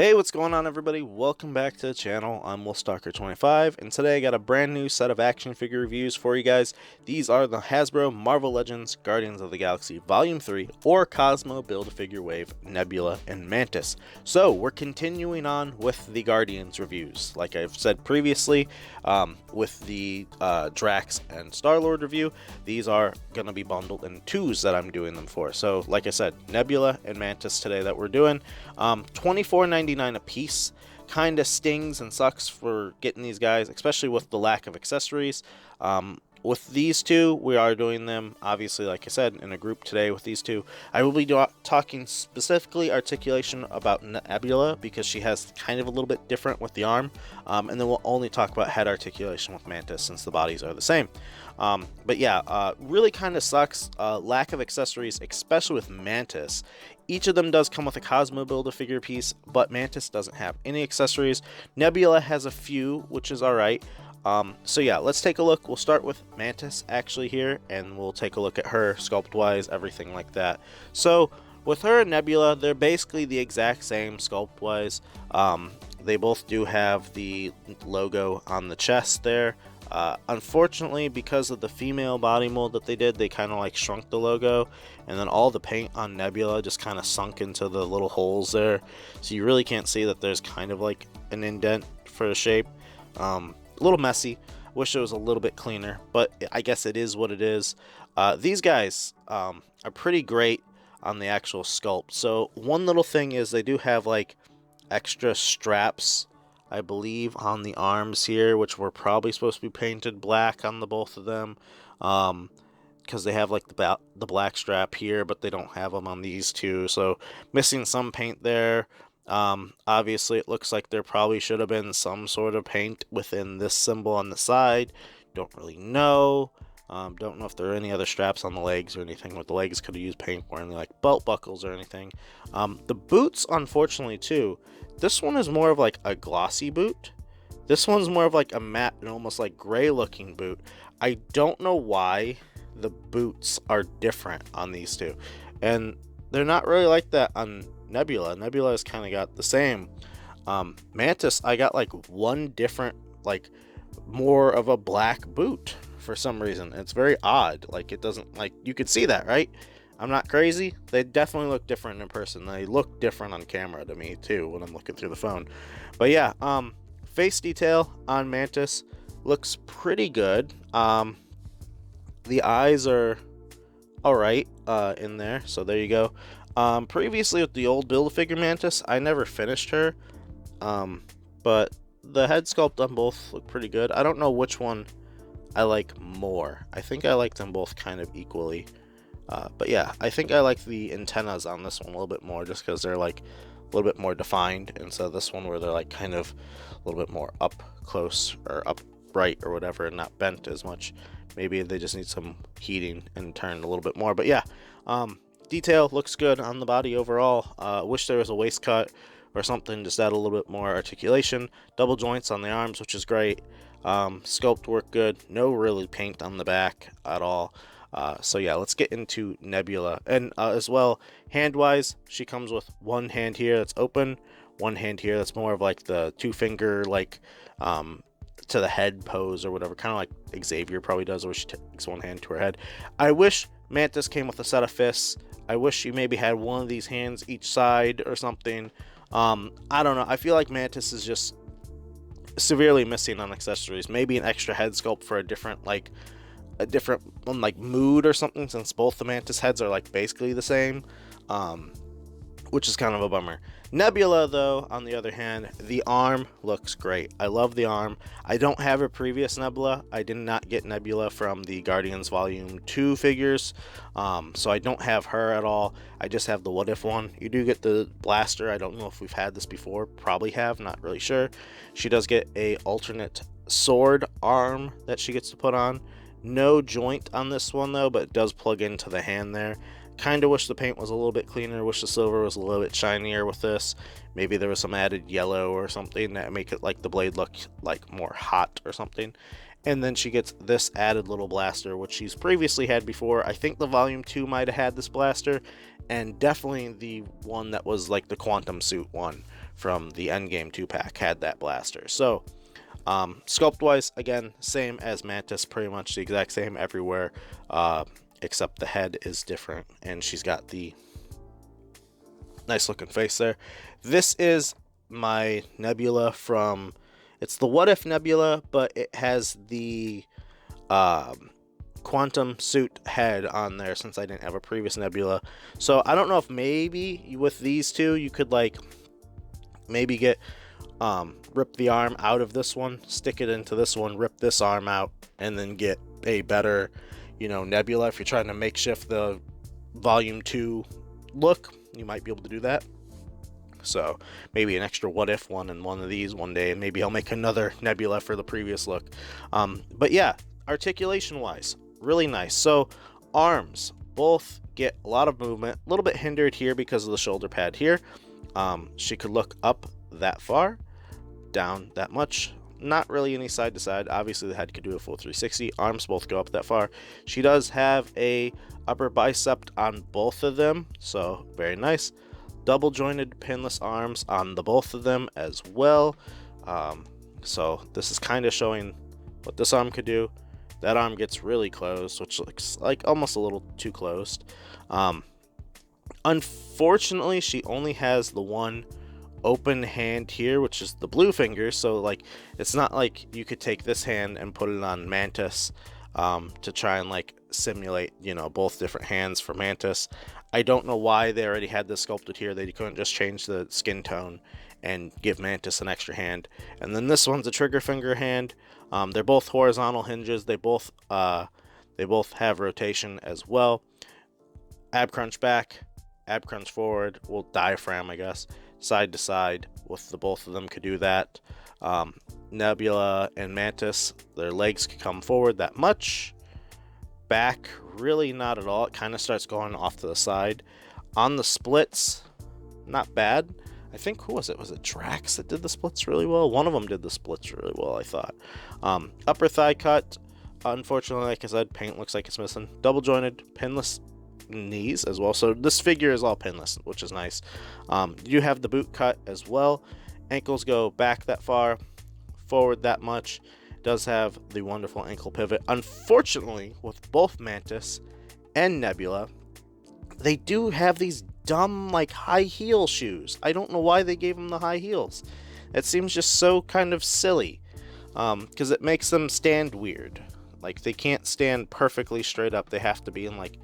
Hey, what's going on, everybody? Welcome back to the channel. I'm WolfStalker25, and today I got a brand new set of action figure reviews for you guys. These are the Hasbro Marvel Legends Guardians of the Galaxy Volume 3 or Cosmo Build-A-Figure Wave Nebula and Mantis. So we're continuing on with the Guardians reviews. Like I've said previously, with the Drax and Star-Lord review, these are going to be bundled in twos that I'm doing them for. So like I said, Nebula and Mantis today that we're doing. $24.99 a piece. Kind of stings and sucks for getting these guys, especially with the lack of accessories. With these two, we are doing them, obviously, like I said, in a group today with these two. I will be talking specifically Articulation about Nebula, because she has kind of a little bit different with the arm. And then we'll only talk about head articulation with Mantis, since the bodies are the same. But yeah, really kind of sucks. Lack of accessories, especially with Mantis. Each of them does come with a Cosmo Build-A-Figure piece, but Mantis doesn't have any accessories. Nebula has a few, which is alright. So yeah, let's take a look. We'll start with Mantis actually here, and we'll take a look at her sculpt-wise, everything like that. So with her and Nebula, they're basically the exact same sculpt-wise. They both do have the logo on the chest there. Unfortunately, because of the female body mold that they did, they kind of like shrunk the logo, and then all the paint on Nebula just kind of sunk into the little holes there, so you really can't see that there's kind of like an indent for the shape. A little messy. Wish it was a little bit cleaner, but I guess it is what it is. These guys are pretty great on the actual sculpt. So one little thing is they do have like extra straps, I believe, on the arms here, which were probably supposed to be painted black on the both of them, because they have like the black strap here, but they don't have them on these two, so missing some paint there. Obviously it looks like there probably should have been some sort of paint within this symbol on the side. Don't really know. Don't know if there are any other straps on the legs or anything. With the legs, could have used paint or any like belt buckles or anything. The boots, unfortunately, too. This one is more of like a glossy boot. This one's more of like a matte and almost like gray looking boot. I don't know why the boots are different on these two, and they're not really like that on Nebula. Nebula has kind of got the same. Mantis, I got like one different, like more of a black boot for some reason. It's very odd. Like it doesn't, like, you could see that, right? I'm not crazy. They definitely look different in person. They look different on camera to me too when I'm looking through the phone. But yeah, face detail on Mantis looks pretty good. The eyes are alright in there, so there you go. Previously with the old Build-A-Figure Mantis, I never finished her, but the head sculpt on both look pretty good. I don't know which one I like more. I think I like them both kind of equally, but yeah, I think I like the antennas on this one a little bit more, just because they're like a little bit more defined, and so this one where they're like kind of a little bit more up close or upright or whatever, and not bent as much. Maybe they just need some heating and turned a little bit more, but yeah, detail looks good on the body overall. Wish there was a waist cut or something, just add a little bit more articulation. Double joints on the arms, which is great. Sculpt work good. No really paint on the back at all. So yeah, let's get into Nebula. And as well, hand-wise, she comes with one hand here that's open, one hand here that's more of like the two-finger, like, to the head pose or whatever, kind of like Xavier probably does, where she takes one hand to her head. I wish Mantis came with a set of fists. I wish she maybe had one of these hands each side or something. I don't know. I feel like Mantis is just severely missing on accessories. Maybe an extra head sculpt for a different mood or something, since both the Mantis heads are like basically the same, which is kind of a bummer. Nebula, though, on the other hand, the arm looks great. I love the arm. I don't have a previous Nebula. I did not get Nebula from the Guardians Volume 2 figures, so I don't have her at all. I just have the What If one. You do get the blaster. I don't know if we've had this before. Probably have, not really sure. She does get a alternate sword arm that she gets to put on. No joint on this one, though, but it does plug into the hand there. Kind of wish the paint was a little bit cleaner. Wish the silver was a little bit shinier with this. Maybe there was some added yellow or something that make it like the blade look like more hot or something. And then she gets this added little blaster, which she's previously had before. I think the Volume 2 might have had this blaster, and definitely the one that was like the Quantum Suit one from the Endgame 2-pack had that blaster. So sculpt wise, again, same as Mantis, pretty much the exact same everywhere, except the head is different, and she's got the nice looking face there. This is my Nebula from, it's the What If Nebula, but it has the quantum suit head on there since I didn't have a previous Nebula. So I don't know if maybe with these two you could like maybe get rip the arm out of this one, stick it into this one, rip this arm out, and then get a better, you know, Nebula. If you're trying to makeshift the volume 2 look, you might be able to do that. So maybe an extra What If one in one of these one day, and maybe I'll make another Nebula for the previous look. But yeah, articulation wise, really nice. So arms both get a lot of movement, a little bit hindered here because of the shoulder pad here. She could look up that far, down that much, not really any side to side. Obviously the head could do a full 360. Arms both go up that far. She does have a upper bicep on both of them, so very nice. Double jointed pinless arms on the both of them as well. So this is kind of showing what this arm could do. That arm gets really closed, which looks like almost a little too closed. Unfortunately, she only has the one open hand here, which is the blue finger. So like, it's not like you could take this hand and put it on Mantis to try and like simulate, you know, both different hands for Mantis. I don't know why they already had this sculpted here. They couldn't just change the skin tone and give Mantis an extra hand. And then this one's a trigger finger hand. They're both horizontal hinges. They both have rotation as well. Ab crunch back, ab crunch forward, well, diaphragm, I guess, side to side. With the both of them could do that. Nebula and Mantis, their legs could come forward that much. Back, really not at all. It kind of starts going off to the side. On the splits, not bad. I think, who was it? Was it Drax that did the splits really well? One of them did the splits really well, I thought. Upper thigh cut, unfortunately, like I said, paint looks like it's missing. Double jointed, pinless knees as well. So this figure is all pinless, which is nice. You have the boot cut as well. Ankles go back that far, forward that much. It does have the wonderful ankle pivot. Unfortunately, with both Mantis and Nebula, they do have these dumb like high heel shoes. I don't know why they gave them the high heels. It seems just so kind of silly, because it makes them stand weird. Like they can't stand perfectly straight up. They have to be in like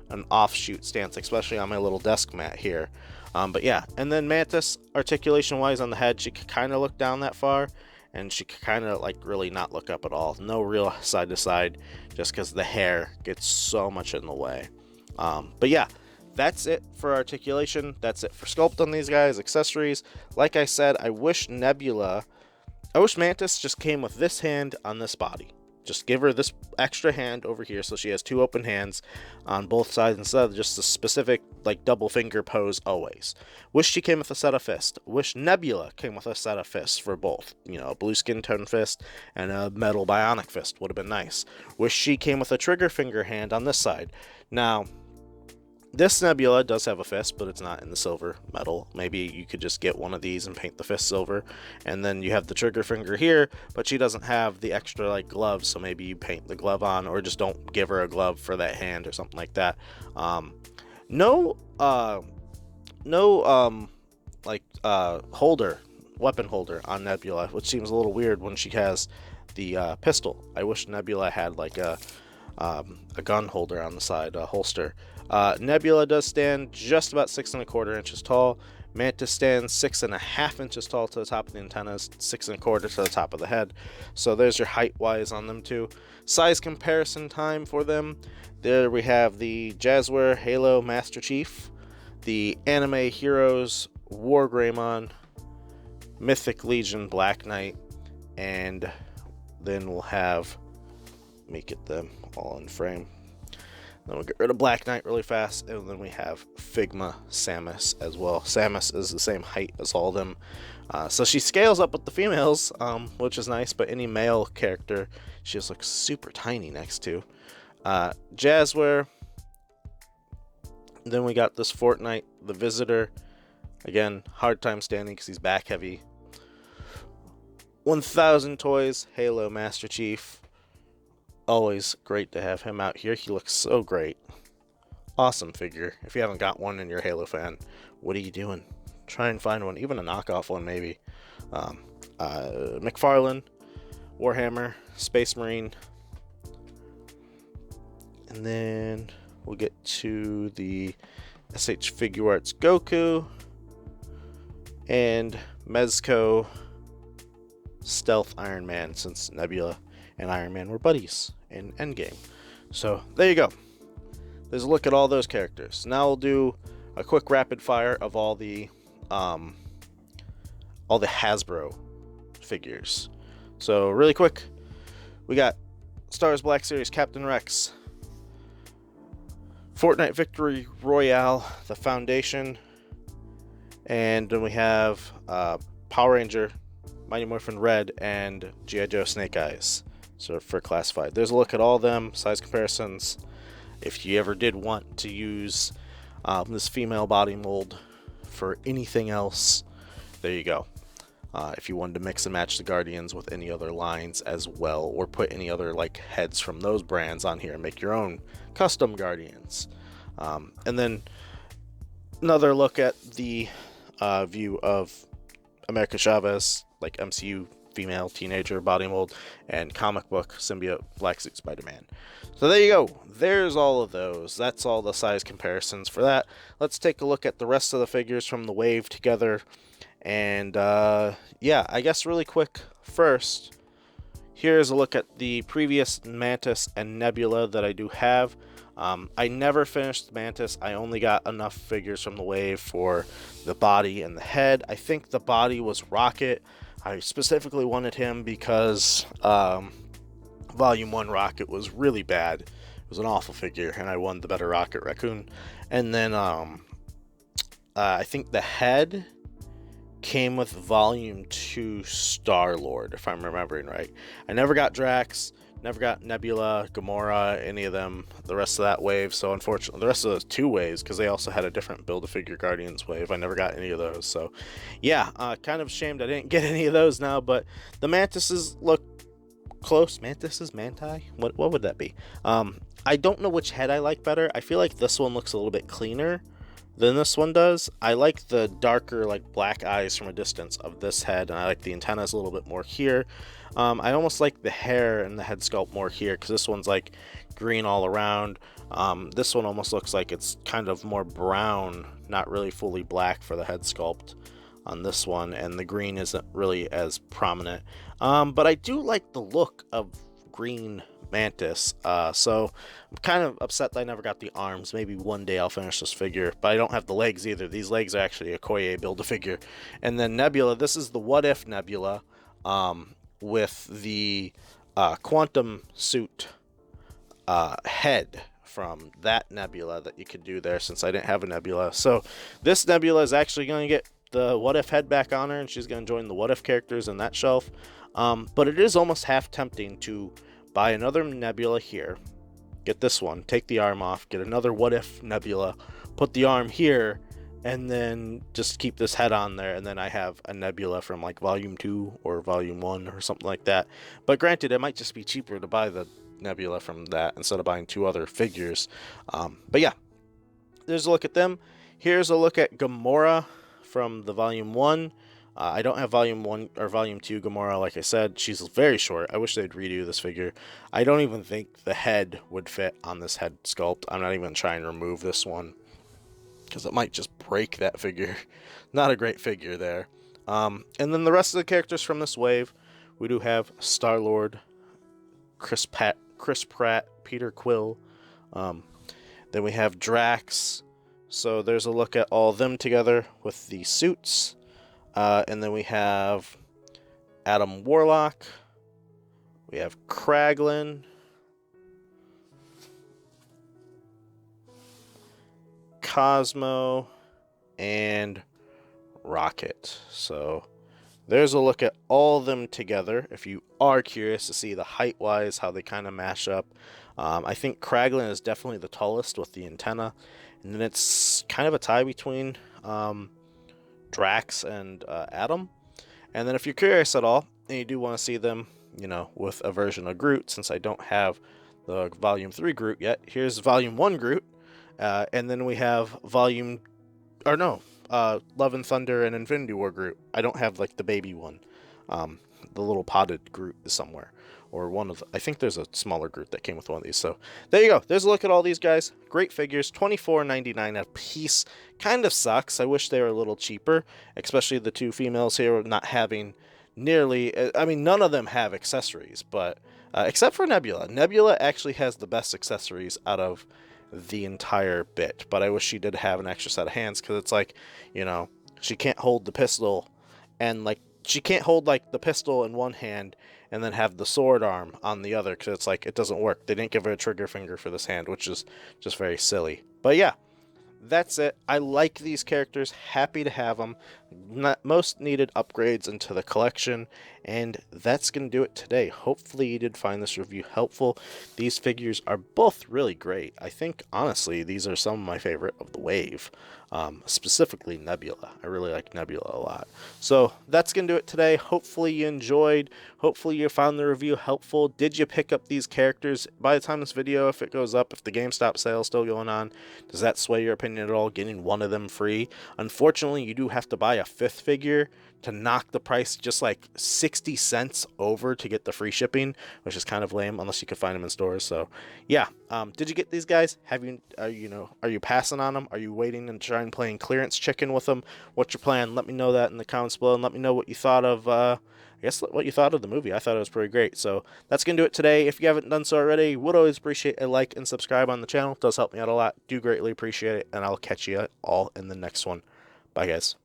an offshoot stance, especially on my little desk mat here. But yeah, and then Mantis, articulation wise on the head, she could kind of look down that far, and she could kind of like really not look up at all. No real side to side, just because the hair gets so much in the way. But yeah, that's it for articulation. That's it for sculpt on these guys. Accessories, like I said, I wish Mantis just came with this hand on this body. Just give her this extra hand over here so she has two open hands on both sides instead of just a specific like double finger pose always. Wish she came with a set of fists. Wish Nebula came with a set of fists for both. You know, a blue skin tone fist and a metal bionic fist would have been nice. Wish she came with a trigger finger hand on this side. Now, this Nebula does have a fist, but it's not in the silver metal. Maybe you could just get one of these and paint the fist silver. And then you have the trigger finger here, but she doesn't have the extra like gloves, so maybe you paint the glove on, or just don't give her a glove for that hand or something like that. No weapon holder on Nebula, which seems a little weird when she has the pistol. I wish Nebula had like a gun holder on the side, a holster. Nebula does stand just about 6 1/4 inches tall. Mantis stands 6 1/2 inches tall to the top of the antennas, 6 1/4 to the top of the head. So there's your height wise on them too. Size comparison time for them. There we have the Jazzware Halo Master Chief, the Anime Heroes War Greymon, Mythic Legion Black Knight, and then we'll have, make it them all in frame. Then we'll get rid of Black Knight really fast, and then we have Figma Samus as well. Samus is the same height as all of them. So she scales up with the females, which is nice, but any male character, she just looks super tiny next to. Jazzware. Then we got this Fortnite, the Visitor, Again, hard time standing because he's back heavy. 1000 Toys, Halo Master Chief. Always great to have him out here. He looks so great. Awesome figure. If you haven't got one and you're a Halo fan, what are you doing? Try and find one, even a knockoff one maybe. McFarlane, Warhammer, Space Marine. And then we'll get to the SH Figure Arts Goku and Mezco Stealth Iron Man, since Nebula and Iron Man were buddies in Endgame. So there you go. There's a look at all those characters. Now we'll do a quick rapid fire of all the Hasbro figures. So really quick, we got Star Wars Black Series Captain Rex, Fortnite Victory Royale, the Foundation, and then we have Power Ranger, Mighty Morphin Red, and G.I. Joe Snake Eyes. So for classified, there's a look at all of them, size comparisons. If you ever did want to use this female body mold for anything else, there you go. If you wanted to mix and match the Guardians with any other lines as well, or put any other like heads from those brands on here and make your own custom Guardians. And then another look at the view of America Chavez, like MCU female teenager body mold, and comic book symbiote Black Suit Spider-Man. So there you go. There's all of those. That's all the size comparisons for that. Let's take a look at the rest of the figures from the wave together. And yeah, I guess really quick first, here's a look at the previous Mantis and Nebula that I do have. I never finished Mantis. I only got enough figures from the wave for the body and the head. I think the body was Rocket. I specifically wanted him because Volume 1 Rocket was really bad. It was an awful figure, and I wanted the better Rocket Raccoon. And then I think the head came with Volume 2 Star-Lord, if I'm remembering right. I never got Drax, never got Nebula, Gamora, any of them, the rest of that wave. So unfortunately, the rest of those two waves, because they also had a different Build-A-Figure Guardians wave, I never got any of those. So yeah, kind of ashamed I didn't get any of those now, but the Mantises look close. Mantises? Manti? What would that be? I don't know which head I like better. I feel like this one looks a little bit cleaner than this one does. I like the darker, like black eyes from a distance of this head, and I like the antennas a little bit more here. I almost like the hair and the head sculpt more here, because this one's like green all around. This one almost looks like it's kind of more brown, not really fully black for the head sculpt on this one, and the green isn't really as prominent. But I do like the look of green Mantis, so I'm kind of upset that I never got the arms. Maybe one day I'll finish this figure, but I don't have the legs either. These legs are actually a Koye Build-A-Figure. And then Nebula, this is the What If Nebula, with the quantum suit head from that Nebula that you could do there, since I didn't have a Nebula. So this Nebula is actually going to get the What If head back on her, and she's going to join the What If characters in that shelf. But it is almost half tempting to buy another Nebula here, get this one, take the arm off, get another What If Nebula, put the arm here, and then just keep this head on there, and then I have a Nebula from like Volume 2 or Volume 1 or something like that. But granted, it might just be cheaper to buy the Nebula from that instead of buying two other figures. But yeah, there's a look at them. Here's a look at Gamora from the Volume 1. I don't have Volume 1 or Volume 2 Gamora, like I said. She's very short. I wish they'd redo this figure. I don't even think the head would fit on this head sculpt. I'm not even trying to remove this one, because it might just break that figure. Not a great figure there. And then the rest of the characters from this wave, we do have Star-Lord, Chris Pratt, Peter Quill. Then we have Drax. So there's a look at all of them together with the suits. And then we have Adam Warlock. We have Kraglin. Cosmo. And Rocket. So there's a look at all of them together if you are curious to see the height-wise, how they kind of mash up. I think Kraglin is definitely the tallest with the antenna. And then it's kind of a tie between Drax and Adam. And then if you're curious at all, and you do want to see them, you know, with a version of Groot, since I don't have the Volume 3 Groot yet, here's Volume 1 Groot. And then we have Love and Thunder and Infinity War Groot. I don't have, like, the baby one. The little potted Groot is somewhere. Or I think there's a smaller Groot that came with one of these. So there you go. There's a look at all these guys. Great figures. $24.99 a piece. Kind of sucks. I wish they were a little cheaper, especially the two females here not having nearly... I mean, none of them have accessories, but except for Nebula. Nebula actually has the best accessories out of the entire bit, but I wish she did have an extra set of hands, because it's like, you know, she can't hold the pistol, and like she can't hold like the pistol in one hand and then have the sword arm on the other, because it's like it doesn't work. They didn't give her a trigger finger for this hand, which is just very silly. But yeah, that's it. I like these characters, happy to have them. Most needed upgrades into the collection, and that's going to do it today. Hopefully you did find this review helpful. These figures are both really great. I think, honestly, these are some of my favorite of the wave, specifically Nebula. I really like Nebula a lot. So that's going to do it today. Hopefully you enjoyed. Hopefully you found the review helpful. Did you pick up these characters? By the time this video, if it goes up, if the GameStop sale is still going on, does that sway your opinion at all, getting one of them free? Unfortunately, you do have to buy a 5th figure to knock the price just like 60 cents over to get the free shipping, which is kind of lame unless you could find them in stores. So yeah, did you get these guys? Are you passing on them? Are you waiting and trying playing clearance chicken with them? What's your plan? Let me know that in the comments below, and let me know what you thought of what you thought of the movie. I thought it was pretty great. So that's gonna do it today. If you haven't done so already, would always appreciate a like and subscribe on the channel. It does help me out a lot. Do greatly appreciate it, and I'll catch you all in the next one. Bye guys.